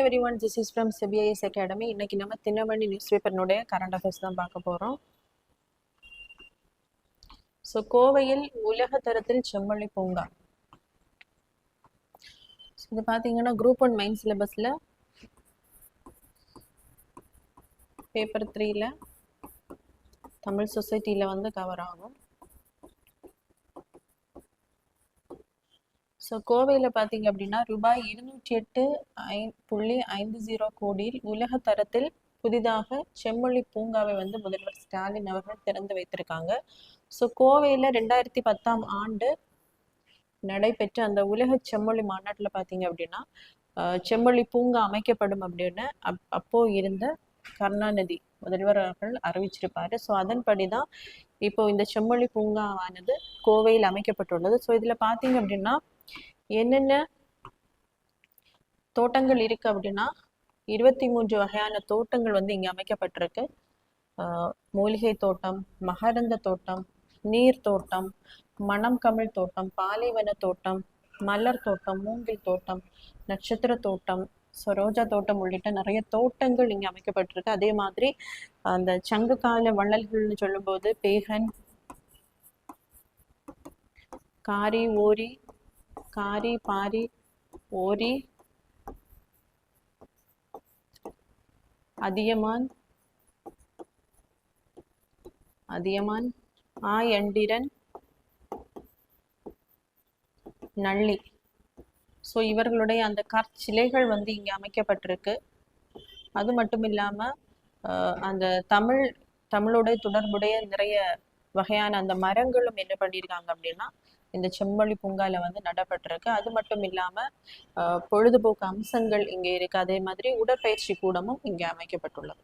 everyone, this is from CBIS Academy. இன்னைக்கு நம்ம Dinamani news பேப்பர்னுடைய current affairs தான் பார்க்க போறோம். ஸோ கோவையில் உலக தரத்தில் செம்மொழி பூங்கா. இது பார்த்தீங்கன்னா குரூப் 1 மெயின் சிலபஸில் பேப்பர் 3ல தமிழ் சொசைட்டியில் வந்து கவர் ஆகும். ஸோ கோவையில் பார்த்தீங்க அப்படின்னா ரூபாய் 208.50 கோடியில் உலக தரத்தில் புதிதாக செம்மொழி பூங்காவை வந்து முதல்வர் ஸ்டாலின் அவர்கள் திறந்து வைத்திருக்காங்க. ஸோ கோவையில் 2010ஆம் ஆண்டு நடைபெற்ற அந்த உலக செம்மொழி மாநாட்டில் பார்த்தீங்க அப்படின்னா செம்மொழி பூங்கா அமைக்கப்படும் அப்படின்னு அப்போ இருந்த கருணாநிதி முதல்வர் அவர்கள் அறிவிச்சிருப்பாரு. ஸோ அதன்படி தான் இப்போ இந்த செம்மொழி பூங்காவானது கோவையில் அமைக்கப்பட்டுள்ளது. ஸோ இதில் பார்த்தீங்க அப்படின்னா என்னென்ன தோட்டங்கள் இருக்கு அப்படின்னா 23 வகையான தோட்டங்கள் வந்து இங்கே அமைக்கப்பட்டிருக்கு. மூலிகை தோட்டம், மகரந்த தோட்டம், நீர் தோட்டம், மணம் கமிழ் தோட்டம், பாலைவன தோட்டம், மலர் தோட்டம், மூங்கில் தோட்டம், நட்சத்திர தோட்டம், ரோஜா தோட்டம் உள்ளிட்ட நிறைய தோட்டங்கள் இங்கே அமைக்கப்பட்டிருக்கு. அதே மாதிரி அந்த சங்க கால வள்ளல்கள்னு சொல்லும்போது பேகன், காரி, ஓரி, காரி, பாரி, ஓரி, அதியமான், ஆயண்டிரன், நள்ளி. ஸோ இவர்களுடைய அந்த கற்சிலைகள் வந்து இங்கே அமைக்கப்பட்டிருக்கு. அது மட்டும் இல்லாமல் அந்த தமிழோடைய தொடர்புடைய நிறைய வகையான அந்த மரங்களும் என்ன பண்ணியிருக்காங்க அப்படின்னா இந்த செம்மொழி பூங்கால வந்து நடப்பட்டிருக்கு. அது மட்டும் இல்லாமல் பொழுதுபோக்கு அம்சங்கள் இங்கே இருக்கு. அதே மாதிரி உடற்பயிற்சி கூடமும் இங்கே அமைக்கப்பட்டுள்ளது.